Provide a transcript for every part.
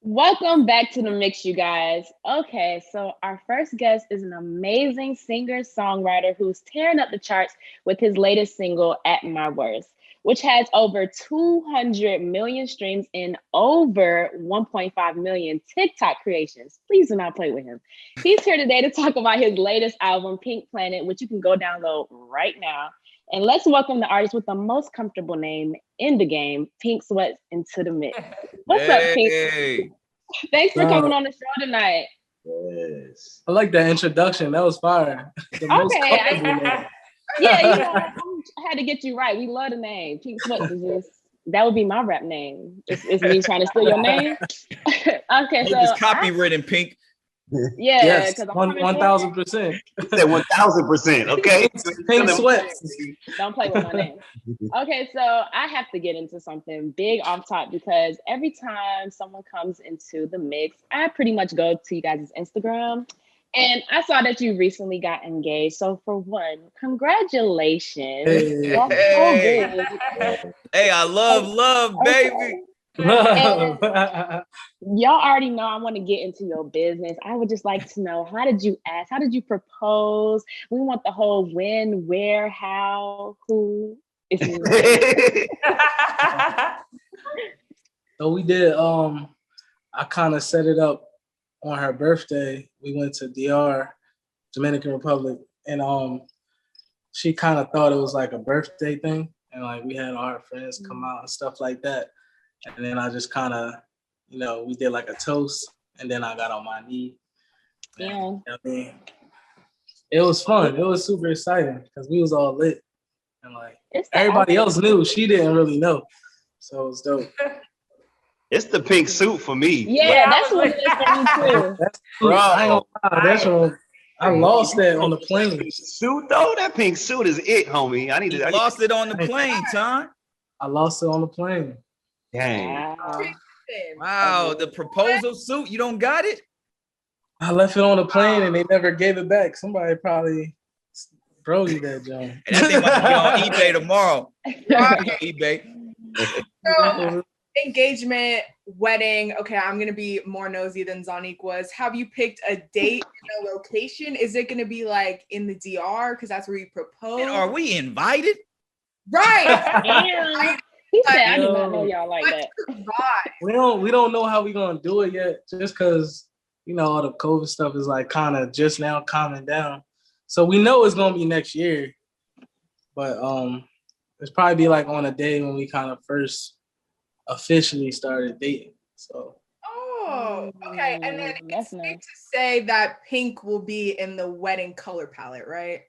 Welcome back to the mix, you guys. Okay, so our first guest is an amazing singer songwriter who's tearing up the charts with his latest single, At My Worst, which has over 200 million streams and over 1.5 million TikTok creations. Please do not play with him. He's here today to talk about his latest album, Pink Planet, which you can go download right now. And let's welcome the artist with the most comfortable name in the game, Pink Sweats, into the mix. What's up, Pink? Hey. Thanks for coming on the show tonight. Yes. I like that introduction. That was fire. The most comfortable name. Yeah, I had to get you right. We love the name. Pink Sweats is just, that would be my rap name. It's me trying to steal your name. Okay, so it's copywritten, Pink. Yeah, yes, 1,000%. 1,000%. Okay. Pink Sweats. Don't play with my name. Okay, so I have to get into something big off top because every time someone comes into the mix, I pretty much go to you guys' Instagram. And I saw that you recently got engaged. So for one, congratulations. Hey. That's so good. Hey, I love, baby. And y'all already know I want to get into your business. I would just like to know, how did you ask? How did you propose? We want the whole when, where, how, who. So we did, I kind of set it up on her birthday. We went to DR, Dominican Republic, and she kind of thought it was like a birthday thing. And like we had all our friends come out and stuff like that. And then I just kind of, we did like a toast, and then I got on my knee. Yeah. I mean, it was fun. It was super exciting because we was all lit. And like everybody else knew. She didn't really know. So it was dope. It's the pink suit for me. Yeah, that's what it is for me too. I lost that on the plane. Suit though, that pink suit is it, homie. I lost it on the plane, Tom. I lost it on the plane. Dang. Wow, the proposal suit, you don't got it? I left it on the plane and they never gave it back. Somebody probably broke that joint. And that thing might be on eBay tomorrow. eBay. So, engagement, wedding. Okay, I'm gonna be more nosy than Zonique was. Have you picked a date and a location? Is it gonna be like in the DR because that's where you propose? And are we invited? Right. Damn. He said, I did not know y'all like that. We don't know how we gonna do it yet, just because all the COVID stuff is like kind of just now calming down. So we know it's gonna be next year, but it's probably be like on a day when we kind of first officially started dating. So. Oh, okay. And then it's safe to say that pink will be in the wedding color palette, right?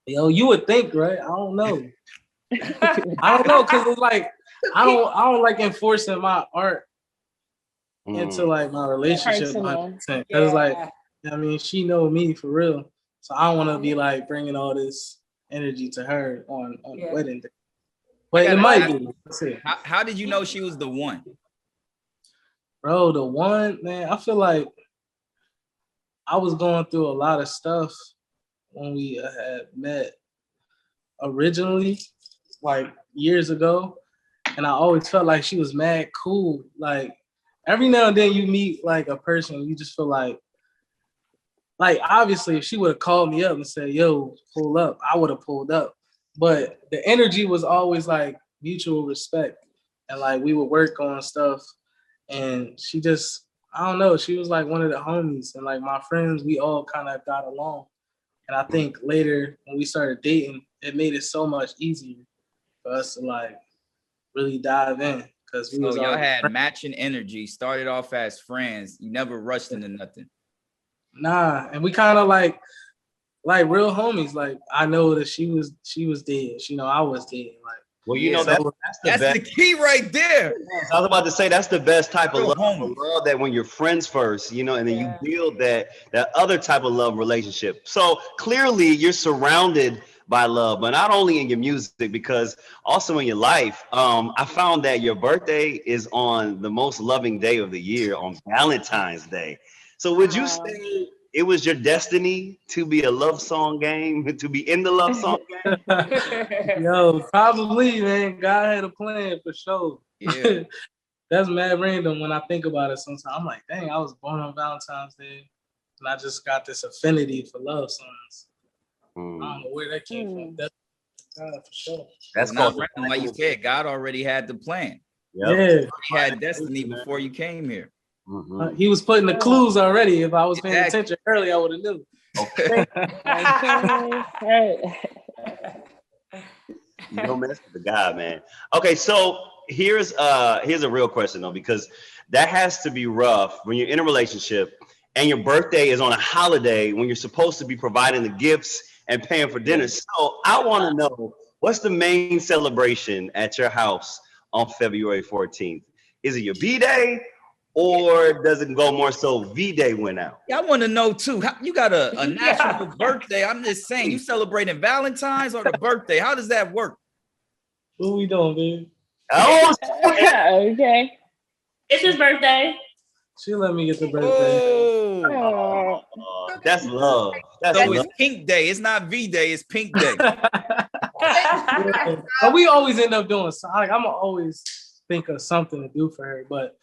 Yo, you would think, right? I don't know. I don't know, because it's like I don't like enforcing my art into like my relationship. Because it's like, she know me for real. So I don't want to be like bringing all this energy to her on the wedding day. But it might be. Let's see. How did you know she was the one? Bro, the one, man, I feel like I was going through a lot of stuff when we had met originally, like years ago. And I always felt like she was mad cool. Like every now and then you meet like a person, you just feel like obviously if she would have called me up and said, yo, pull up, I would have pulled up. But the energy was always like mutual respect. And like we would work on stuff. And she just, I don't know, she was like one of the homies. And like my friends, we all kind of got along. And I think later when we started dating, it made it so much easier for us to like really dive in. Because y'all had matching energy, started off as friends. You never rushed into nothing. Nah, and we kind of like real homies. Like I know that she was dead. She know I was dead. Like, well, that's the key right there. I was about to say that's the best type of love that when you're friends first, and then you build that other type of love relationship. So clearly you're surrounded by love, but not only in your music, because also in your life. I found that your birthday is on the most loving day of the year, on Valentine's Day. So would you say it was your destiny to be a love song game, to be in the love song game? Yo, probably, man. God had a plan for sure. Yeah. that's mad random when I think about it sometimes. I'm like, dang, I was born on Valentine's Day and I just got this affinity for love songs. I don't know where that came from. That's for sure. That's not random. Like you said, God already had the plan. Yep. Yeah. He had destiny before you came here. He was putting the clues already. If I was paying attention early, I would have knew. Okay. You don't mess with the guy, man. Okay, so here's a real question though, because that has to be rough when you're in a relationship and your birthday is on a holiday when you're supposed to be providing the gifts and paying for dinner. So I want to know, what's the main celebration at your house on February 14th? Is it your B-Day, or does it go more so V-Day went out? Yeah, I want to know too. How, you got a national birthday. I'm just saying, you celebrating Valentine's or the birthday? How does that work? What we doing, man? Oh, okay. It's his birthday. She let me get the birthday. Oh, that's love. That's so love. it's Pink Day. It's not V-Day. It's Pink Day. But we always end up doing something. Like, I'm always think of something to do for her, but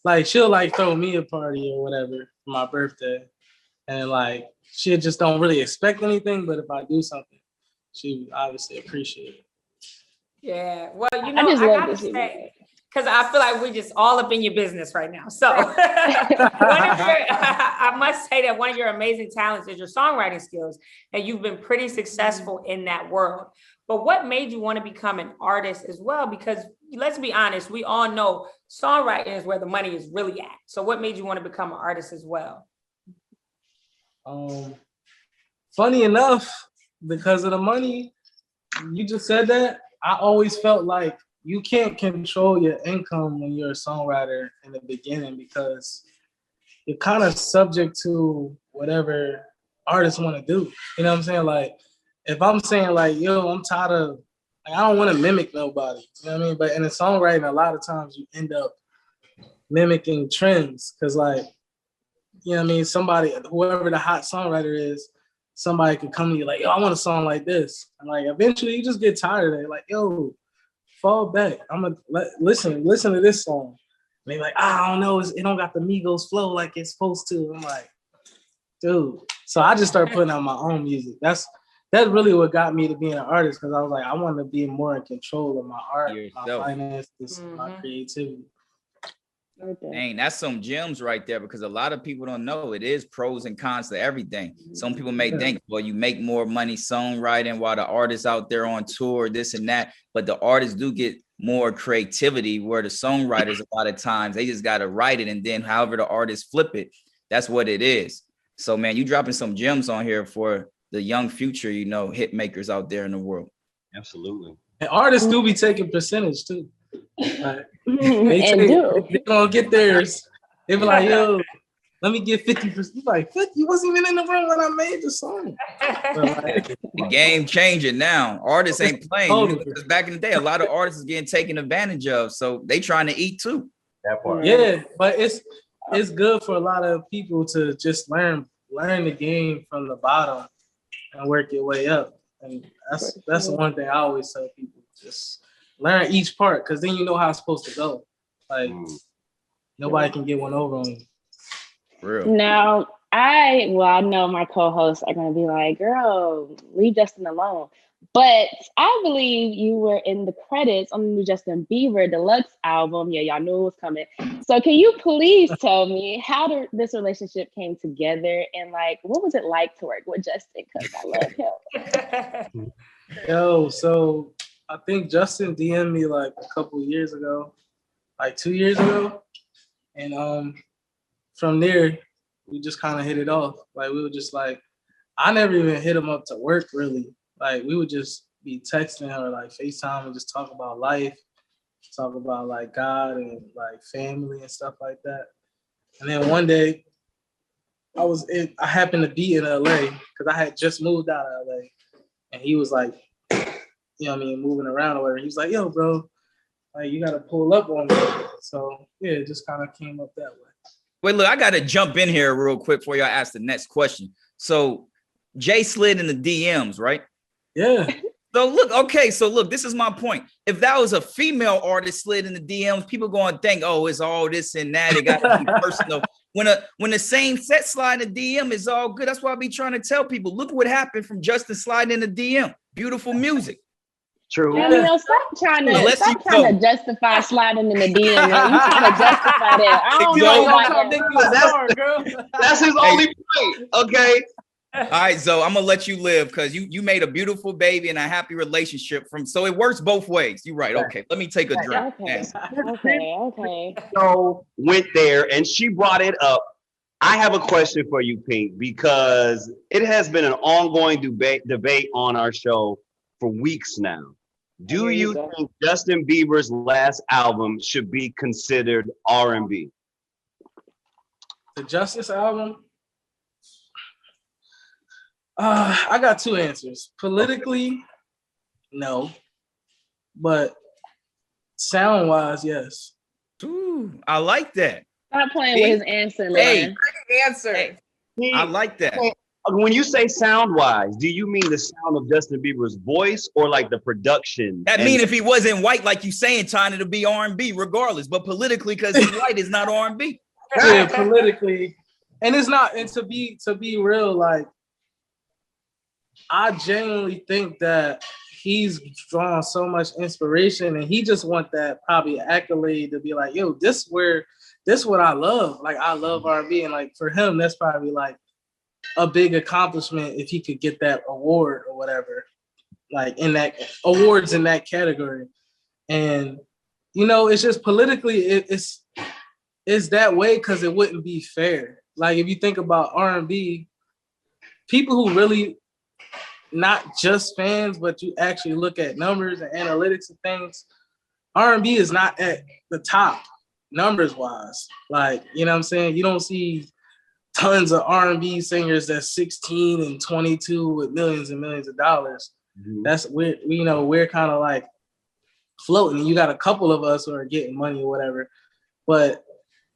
like she'll like throw me a party or whatever for my birthday, and like she just don't really expect anything. But if I do something, she obviously appreciate it. Yeah, well, you know, I just I love gotta this. say, because I feel like we're just all up in your business right now. So I must say that one of your amazing talents is your songwriting skills, and you've been pretty successful in that world. But what made you want to become an artist as well? Because let's be honest, we all know songwriting is where the money is really at. So what made you want to become an artist as well? Funny enough, because of the money, you just said that, I always felt like you can't control your income when you're a songwriter in the beginning, because you're kind of subject to whatever artists want to do. You know what I'm saying? Like, if I'm saying like, yo, I'm tired of, like, I don't want to mimic nobody. You know what I mean? But in the songwriting, a lot of times you end up mimicking trends, because like, you know what I mean? Somebody, whoever the hot songwriter is, somebody could come to you like, yo, I want a song like this. And like, eventually you just get tired of it. Like, yo, fall back. I'm gonna listen to this song. And they're like, I don't know, it don't got the Migos flow like it's supposed to. I'm like, dude. So I just started putting out my own music. That's really what got me to being an artist, because I was like, I want to be more in control of my art, my finances, my creativity. Dang, that's some gems right there, because a lot of people don't know it is pros and cons to everything. Some people may think, well, you make more money songwriting while the artists out there on tour, this and that. But the artists do get more creativity, where the songwriters, a lot of times, they just got to write it. And then however the artists flip it, that's what it is. So, man, you dropping some gems on here for the young future, you know, hit makers out there in the world. Absolutely. And artists do be taking percentage too. Like, they gonna get theirs. They be like, yo, let me get 50%. You like, 50? You wasn't even in the room when I made the song. The game changing now. Artists ain't playing. You know, because back in the day, a lot of artists is getting taken advantage of. So they trying to eat too. That part. Yeah, but it's good for a lot of people to just learn the game from the bottom and work your way up. And that's the one thing I always tell people. Just learn each part, because then you know how it's supposed to go. Like, nobody can get one over on you. Real. Now, I know my co-hosts are going to be like, girl, leave Justin alone. But I believe you were in the credits on the new Justin Bieber deluxe album. Yeah, y'all knew it was coming. So can you please tell me how this relationship came together, and like, what was it like to work with Justin? Because I love him. Yo, so I think Justin DM'd me like a couple years ago, like 2 years ago. And from there, we just kind of hit it off. Like, we were just like, I never even hit him up to work, really. Like, we would just be texting or like FaceTime and just talk about life, talk about like God and like family and stuff like that. And then one day, I happened to be in LA because I had just moved out of LA. And he was like, you know what I mean, moving around or whatever. He was like, yo, bro, like, you got to pull up on me. So, yeah, it just kind of came up that way. Wait, look, I got to jump in here real quick before y'all ask the next question. So, Jay slid in the DMs, right? Yeah. So look, okay, so look, this is my point. If that was a female artist slid in the DMs, people going to think, oh, it's all this and that. It got to be personal. When the same set slide in the DM is all good. That's why I be trying to tell people, look what happened from Justin sliding in the DM. Beautiful music. True. Yeah, stop trying to justify sliding in the DM, man. You trying to justify that. I don't know about that. That's his only point, okay? All right, Zoe, I'm gonna let you live because you made a beautiful baby and a happy relationship so it works both ways. You're right. Okay, let me take a drink. Okay. So went there and she brought it up. I have a question for you, Pink, because it has been an ongoing debate on our show for weeks now. Do you think Justin Bieber's last album should be considered R&B? The Justice album? I got two answers. Politically, no. But sound-wise, yes. Ooh, I like that. Stop playing with his answer, man. Answer. I like that. When you say sound-wise, do you mean the sound of Justin Bieber's voice or like the production? That mean if he wasn't white, like you saying, trying to be R&B regardless, but politically, because he's white, is not R&B. Yeah, politically. And it's not, and to be real, like, I genuinely think that he's drawn so much inspiration and he just want that probably accolade to be like, yo, this what I love. Like, I love R&B. And like, for him, that's probably like a big accomplishment if he could get that award or whatever, like in that awards in that category. And, you know, it's just politically, it's that way because it wouldn't be fair. Like, if you think about R&B, people who really not just fans, but you actually look at numbers and analytics and things, R&B is not at the top numbers wise. Like, you know what I'm saying? You don't see tons of R&B singers that's 16 and 22 with millions and millions of dollars. Mm-hmm. We're kind of like floating. You got a couple of us who are getting money or whatever, but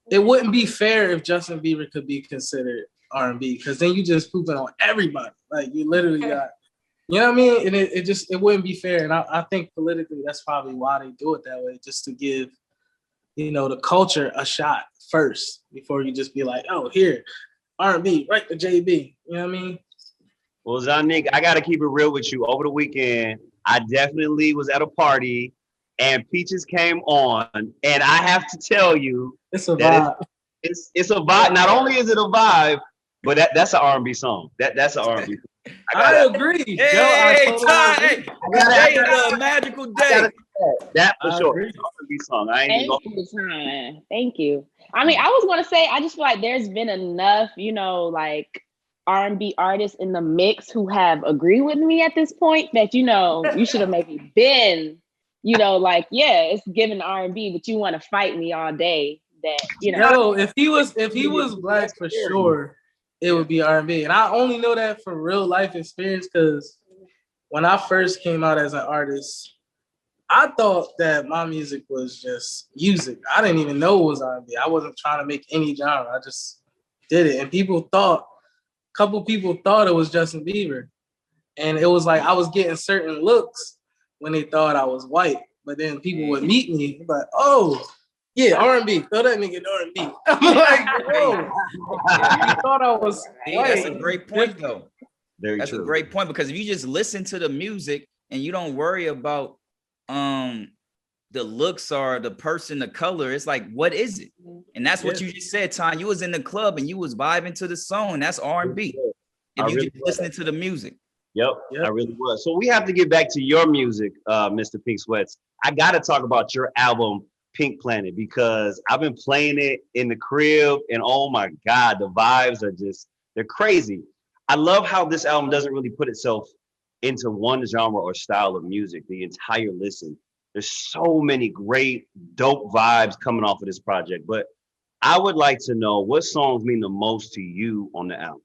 it wouldn't be fair if Justin Bieber could be considered R&B because then you just pooping on everybody. Like, you literally got, you know what I mean? And it wouldn't be fair. And I think politically that's probably why they do it that way, just to give, you know, the culture a shot first before you just be like, oh, here, R&B, right to JB. You know what I mean? Well, Zonique, I got to keep it real with you. Over the weekend, I definitely was at a party and Peaches came on. And I have to tell you, it's a vibe. It's a vibe. Not only is it a vibe, but that's an R&B song. That's an R&B song. I agree. Hey, Ty, today is a magical day. That for sure. It's an R&B song. Thank you. I mean, I was going to say, I just feel like there's been enough, you know, like R&B artists in the mix who have agreed with me at this point that, you know, you should have maybe been, you know, like, yeah, it's given R&B, but you want to fight me all day. That, you know. Yo, if he was black for sure, it would be R&B. And I only know that from real life experience because when I first came out as an artist, I thought that my music was just music. I didn't even know it was R&B. I wasn't trying to make any genre. I just did it. And a couple people thought it was Justin Bieber. And it was like I was getting certain looks when they thought I was white. But then people would meet me like, oh, yeah, R&B. Throw that nigga in R&B. I'm like, whoa. You thought I was white. That's a great point, though. That's a great point because if you just listen to the music and you don't worry about the looks or the person, the color, it's like, what is it? And that's what you just said, Ty. You was in the club and you was vibing to the song. That's R&B. If you just listening to the music. Yep, I really was. So we have to get back to your music, Mr. Pink Sweats. I got to talk about your album, Pink Planet, because I've been playing it in the crib and oh my God, the vibes are they're crazy. I love how this album doesn't really put itself into one genre or style of music, the entire listen. There's so many great, dope vibes coming off of this project, but I would like to know what songs mean the most to you on the album.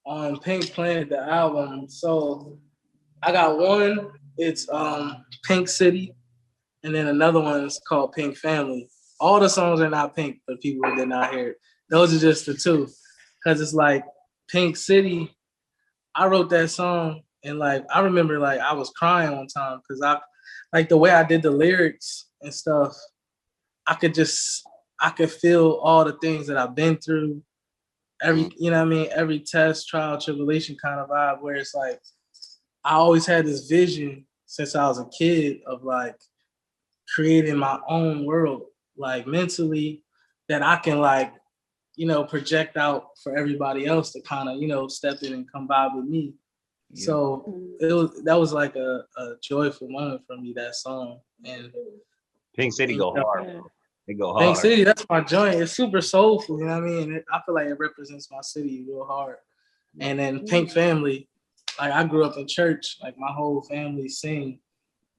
On Pink Planet, the album, so I got one, it's Pink City, and then another one is called Pink Family. All the songs are not pink for people who did not hear it. Those are just the two, because it's like Pink City, I wrote that song And like I remember like I was crying one time because I like the way I did the lyrics and stuff, I could feel all the things that I've been through. You know what I mean? Every test, trial, tribulation kind of vibe where it's like I always had this vision since I was a kid of like creating my own world, like mentally, that I can like, you know, project out for everybody else to kind of, you know, step in and come vibe with me. Yeah. So that was like a joyful moment for me, that song. And Pink City go hard, bro. They go hard. Pink City, that's my joint. It's super soulful, you know what I mean? I feel like it represents my city real hard. And then Pink Family, like I grew up in church, like my whole family sing.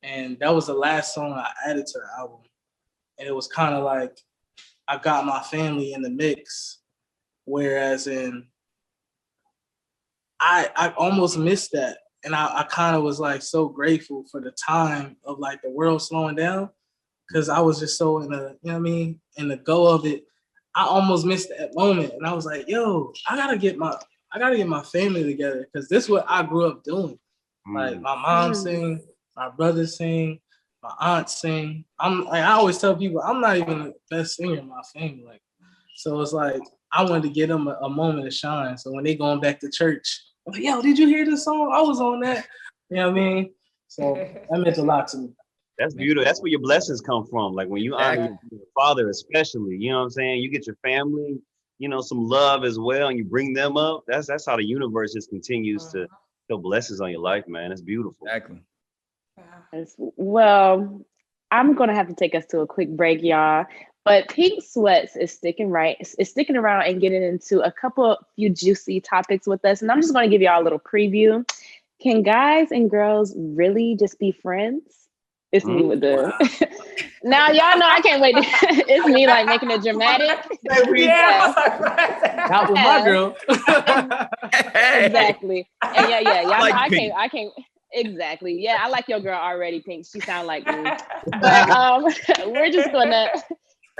And that was the last song I added to the album. And it was kind of like I got my family in the mix. Whereas I almost missed that. And I kind of was like so grateful for the time of like the world slowing down. Cause I was just so in the, you know what I mean, in the go of it. I almost missed that moment. And I was like, yo, I gotta get my family together. Cause this is what I grew up doing. Like my mom sing, my brother sing, my aunt sing. I always tell people I'm not even the best singer in my family. Like, so it's like I wanted to give them a moment of shine. So when they going back to church, I'm like, yo, did you hear this song? I was on that. You know what I mean? So that meant a lot to me. That's beautiful. That's where your blessings come from. Like when you honor your father, especially, you know what I'm saying? You get your family, you know, some love as well, and you bring them up. That's how the universe just continues to show blessings on your life, man. It's beautiful. Exactly. Well, I'm gonna have to take us to a quick break, y'all. But Pink Sweats is sticking around and getting into a few juicy topics with us. And I'm just gonna give y'all a little preview. Can guys and girls really just be friends? It's me with the now y'all know I can't wait. It's me like making it dramatic. Not with my girl. Exactly. And yeah. Y'all like know I can't exactly. Yeah, I like your girl already, Pink. She sound like me. But we're just gonna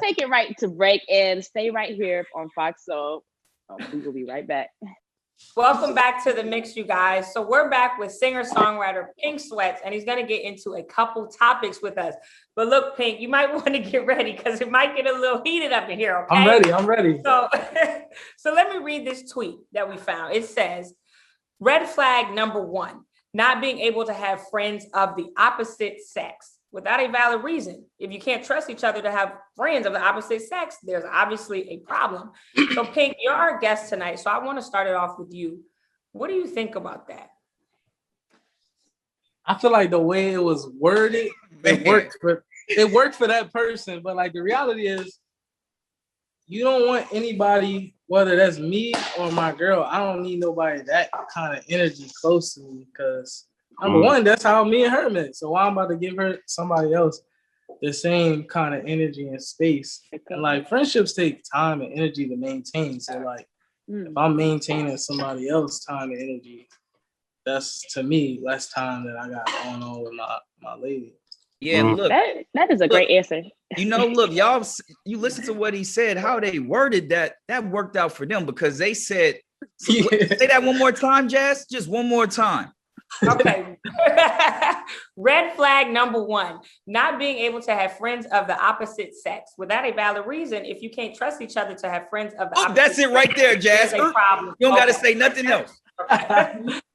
take it right to break and stay right here on Fox Soul. We will be right back. Welcome back to the mix, you guys. So we're back with singer-songwriter Pink Sweats, and he's going to get into a couple topics with us. But look, Pink, you might want to get ready because it might get a little heated up in here, okay? I'm ready. So let me read this tweet that we found. It says, red flag number 1, not being able to have friends of the opposite sex without a valid reason. If you can't trust each other to have friends of the opposite sex, there's obviously a problem. So Pink, you're our guest tonight. So I want to start it off with you. What do you think about that? I feel like the way it was worded, it worked for that person. But like the reality is, you don't want anybody, whether that's me or my girl, I don't need nobody that kind of energy close to me because number one, that's how me and her met. So why I'm about to give her somebody else the same kind of energy and space. And like friendships take time and energy to maintain. So like if I'm maintaining somebody else's time and energy, that's to me less time that I got going on with my lady. Yeah, look. That is a great answer. You know, look, y'all, you listen to what he said, how they worded that worked out for them because they said, say that one more time, Jazz, just one more time. Okay. Red flag number 1, not being able to have friends of the opposite sex without a valid reason. If you can't trust each other to have friends of the opposite that's sex, it right there, Jazz. a problem. You don't got to say nothing else.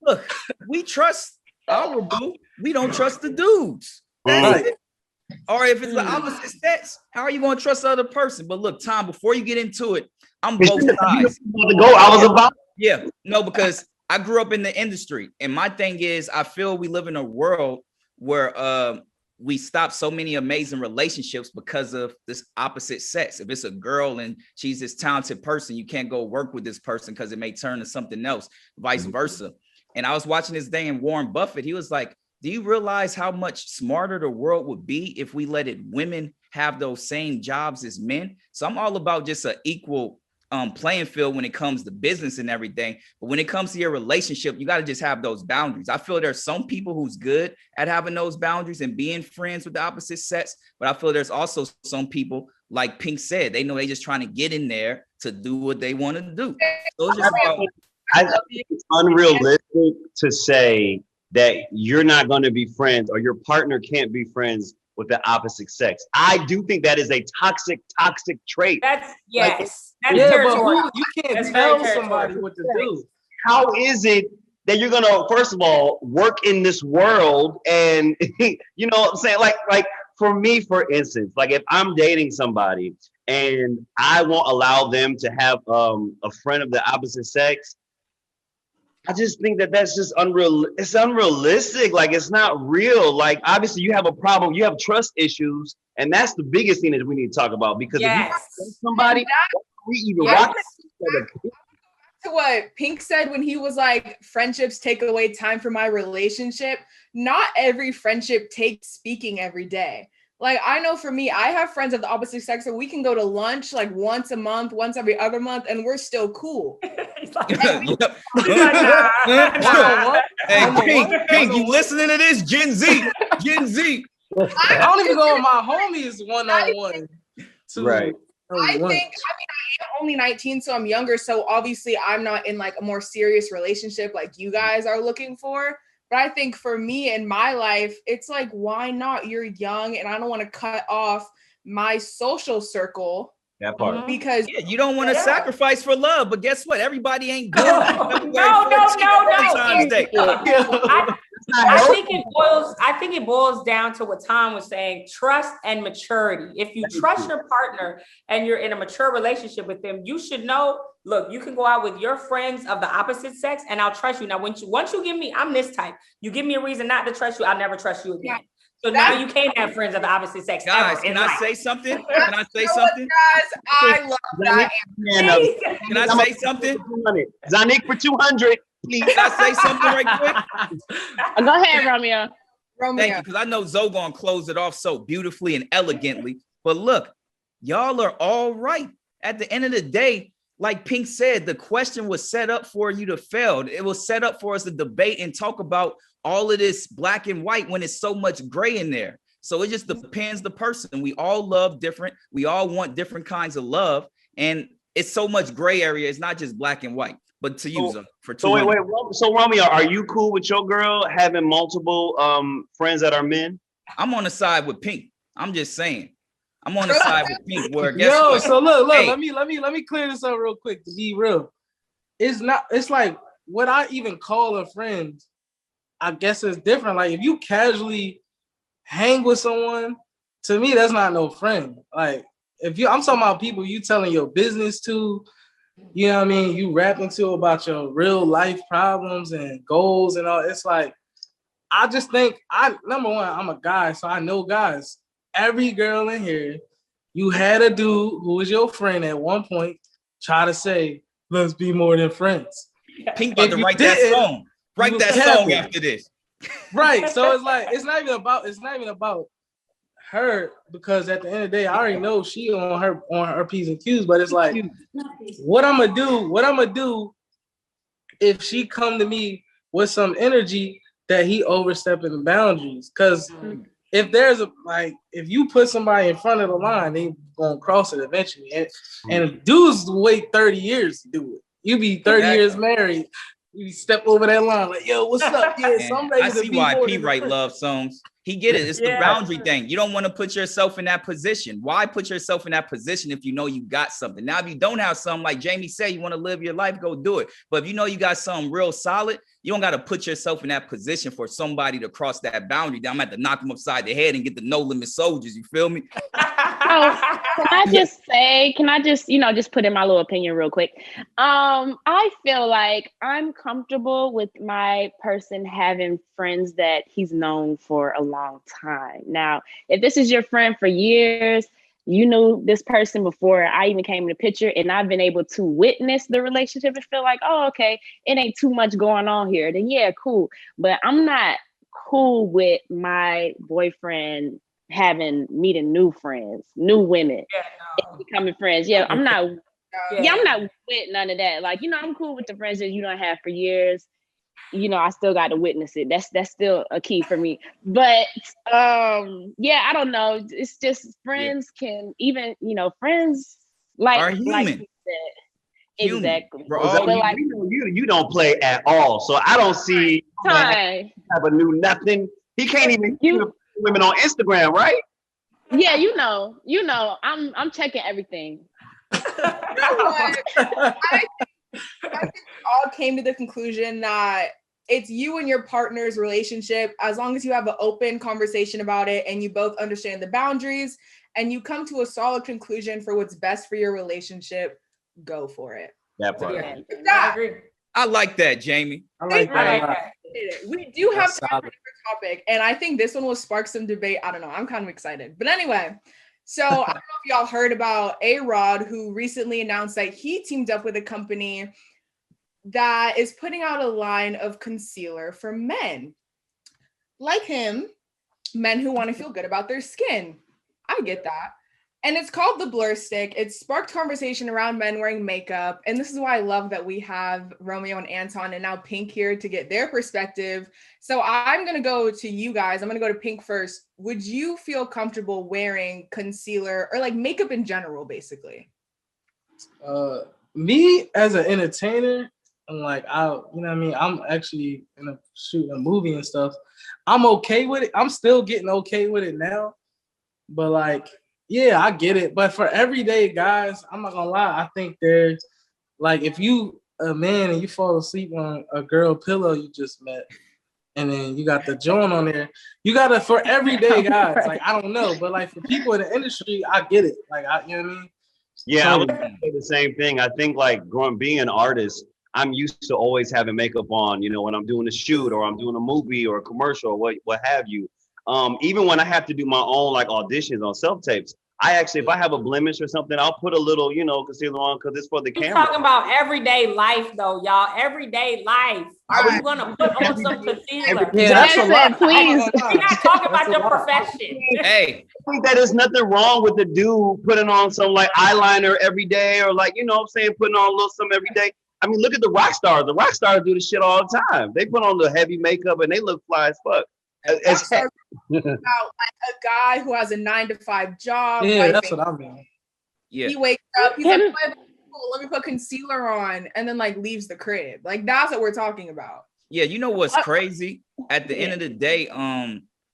Look, we trust our boo. We don't trust the dudes. That's it. Or if it's the opposite sex, how are you going to trust the other person? But look, Tom, before you get into it, I'm both sides. Yeah, no, because I grew up in the industry, and my thing is, I feel we live in a world where we stop so many amazing relationships because of this opposite sex. If it's a girl and she's this talented person, you can't go work with this person because it may turn to something else, vice versa. And I was watching this thing in Warren Buffett. He was like, do you realize how much smarter the world would be if we let women have those same jobs as men? So I'm all about just an equal playing field when it comes to business and everything. But when it comes to your relationship, you got to just have those boundaries. I feel there's some people who's good at having those boundaries and being friends with the opposite sex. But I feel there's also some people, like Pink said, they know they just trying to get in there to do what they want to do. So it's just I think it's unrealistic to say that you're not going to be friends or your partner can't be friends with the opposite sex. I do think that is a toxic trait. That's yes. Like, that's territorial. But you can't tell somebody what to do. How is it that you're gonna, first of all, work in this world and you know what I'm saying? Like for me, for instance, like if I'm dating somebody and I won't allow them to have a friend of the opposite sex, I just think that that's just unreal. It's unrealistic. Like it's not real. Like obviously you have a problem. You have trust issues, and that's the biggest thing that we need to talk about. Because if you date somebody, we even rock to what Pink said when he was like, friendships take away time from my relationship. Not every friendship takes speaking every day. Like I know for me, I have friends of the opposite sex, and we can go to lunch like once a month, once every other month, and we're still cool. Hey, Pink, you listening to this? Gen Z. I don't even go with my homies one-on-one. Right. I am only 19, so I'm younger. So obviously I'm not in like a more serious relationship like you guys are looking for. But I think for me in my life, it's like, why not? You're young and I don't want to cut off my social circle. That part. Because you don't want to sacrifice for love, but guess what? Everybody ain't good. No. I think it boils down to what Tom was saying, trust and maturity. If you trust your partner and you're in a mature relationship with them, you should know, look, you can go out with your friends of the opposite sex and I'll trust you. Now, once you give me, I'm this type, you give me a reason not to trust you, I'll never trust you again. So now you can't have friends of the opposite sex. Guys, can I say something? Can I say something? Guys, I love that. Can I say something? Zanik for 200, please. Can I say something right quick? Go ahead, Romeo. Thank you, because I know Zoe gonna close it off so beautifully and elegantly. But look, y'all are all right. At the end of the day, like Pink said, the question was set up for you to fail. It was set up for us to debate and talk about all of this black and white when it's so much gray in there. So it just depends the person. We all love different. We all want different kinds of love. And it's so much gray area. It's not just black and white. But to use them for 200. So wait. So Romeo, are you cool with your girl having multiple friends that are men? I'm on the side with Pink. I'm just saying. I'm on the side with Pink. Where what? So look. Hey. Let me clear this up real quick. To be real, it's not. It's like what I even call a friend. I guess it's different. Like if you casually hang with someone, to me that's not no friend. Like I'm talking about people you telling your business to. You know what I mean? You rapping to about your real life problems and goals and all. It's like, I just think number one, I'm a guy, so I know guys. Every girl in here, you had a dude who was your friend at one point try to say, let's be more than friends. Pink about to write that song. Write that song after this. Right. So it's like, it's not even about her, because at the end of the day, I already know she on her P's and Q's, but it's like, what I'm gonna do if she come to me with some energy that he overstepping the boundaries. Because if there's if you put somebody in front of the line, they gonna cross it eventually. And dudes wait 30 years to do it. You be 30 years married, you step over that line like, yo, what's up? Yeah, so I'm ready I to see be why P write love songs. He get it. It's the boundary thing. You don't want to put yourself in that position. Why put yourself in that position if you know you got something? Now, if you don't have something, like Jamie said, you want to live your life, go do it. But if you know you got something real solid, you don't got to put yourself in that position for somebody to cross that boundary. I'm going to have to knock them upside the head and get the no limit soldiers. You feel me? Can I just put in my little opinion real quick? I feel like I'm comfortable with my person having friends that he's known for a long time. Now, if this is your friend for years, you knew this person before I even came in the picture, and I've been able to witness the relationship and feel like, oh, okay, it ain't too much going on here, then yeah, cool. But I'm not cool with my boyfriend meeting new friends, new women, and becoming friends. Yeah, I'm not with none of that. Like, I'm cool with the friends that you don't have for years. I still got to witness it. That's still a key for me. But I don't know. It's just friends can even, friends are human. like Exactly. Bro, like, you don't play at all, so I don't see have a new nothing. He can't even women on Instagram, right? Yeah, you know, I'm checking everything. I think we all came to the conclusion that it's you and your partner's relationship. As long as you have an open conversation about it and you both understand the boundaries and you come to a solid conclusion for what's best for your relationship, go for it. That part. Yeah, I agree. I like that, Jamie. I like that. We do have time for a topic, and I think this one will spark some debate. I don't know. I'm kind of excited. But anyway, so I don't know if y'all heard about A-Rod, who recently announced that he teamed up with a company that is putting out a line of concealer for men. Like him, men who want to feel good about their skin. I get that. And it's called the Blur Stick. It sparked conversation around men wearing makeup. And this is why I love that we have Romeo and Anton and now Pink here to get their perspective. So I'm going to go to you guys. I'm going to go to Pink first. Would you feel comfortable wearing concealer or like makeup in general, basically? Me as an entertainer, I'm like, you know what I mean? I'm actually shooting a movie and stuff. I'm okay with it. I'm still getting okay with it now. But like, yeah, I get it. But for everyday guys, I'm not gonna lie. I think there's like, if you a man and you fall asleep on a girl pillow you just met, and then you got the joint on there, you gotta, for everyday guys, like, I don't know, but like for people in the industry, I get it. Like, you know what I mean? Yeah, I would say the same thing. I think like being an artist, I'm used to always having makeup on, you know, when I'm doing a shoot or I'm doing a movie or a commercial or what have you. Even when I have to do my own like auditions on self-tapes, I actually, if I have a blemish or something, I'll put a little, you know, concealer on because it's for the camera. You're talking about everyday life though, y'all. Everyday life. Are you gonna put on some concealer? Yeah, that's a lot. Please. We're not talking about your profession. Hey, I think that there's nothing wrong with the dude putting on some like eyeliner every day or like, you know what I'm saying, putting on a little something every day. I mean, look at the rock stars. The rock stars do this shit all the time. They put on the heavy makeup and they look fly as fuck. It's about like a guy who has a 9-to-5 job. Yeah, that's what I mean. yeah. He wakes up, he's like, let me put concealer on, and then like leaves the crib. Like, that's what we're talking about. Yeah, you know what's crazy? At the end of the day,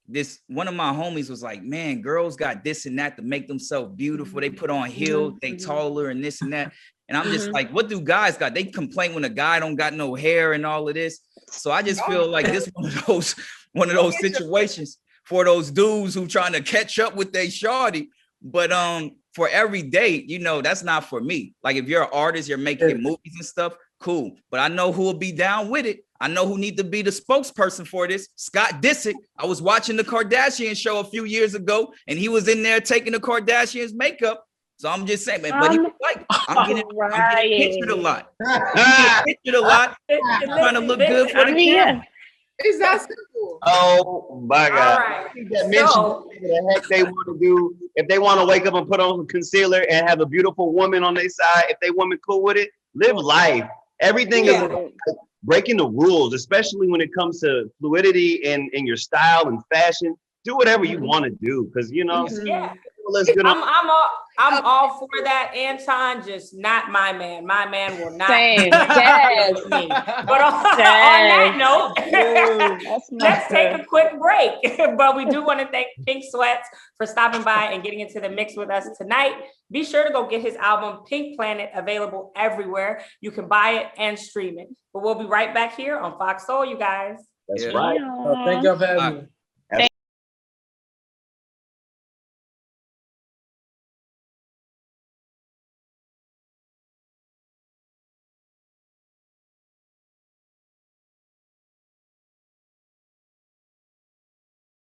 this one of my homies was like, man, girls got this and that to make themselves beautiful. They put on heels, they taller and this and that. And I'm just like, what do guys got? They complain when a guy don't got no hair and all of this. So I just feel like this one of those situations for those dudes who trying to catch up with their shorty. But for every day, you know, that's not for me. Like if you're an artist, you're making movies and stuff, cool. But I know who will be down with it. I know who need to be the spokesperson for this. Scott Disick. I was watching the Kardashian show a few years ago, and he was in there taking the Kardashians' makeup. So I'm just saying, man, but he was like, I'm getting pictured a lot. Pictured a lot. Trying to look good for the camera. Is that simple? Oh my God. All right. That mention the heck they want to do. If they want to wake up and put on some concealer and have a beautiful woman on their side, if they woman cool with it, live life. Everything is breaking the rules, especially when it comes to fluidity in your style and fashion. Do whatever you want to do, because you know. Yeah. I'm all for that, Anton. Just not my man. My man will not. Same. Yes. Me. But on that note, let's take a quick break. But we do want to thank Pink Sweats for stopping by and getting into the mix with us tonight. Be sure to go get his album Pink Planet, available everywhere. You can buy it and stream it. But we'll be right back here on Fox Soul, you guys. That's right. Thank y'all for having me.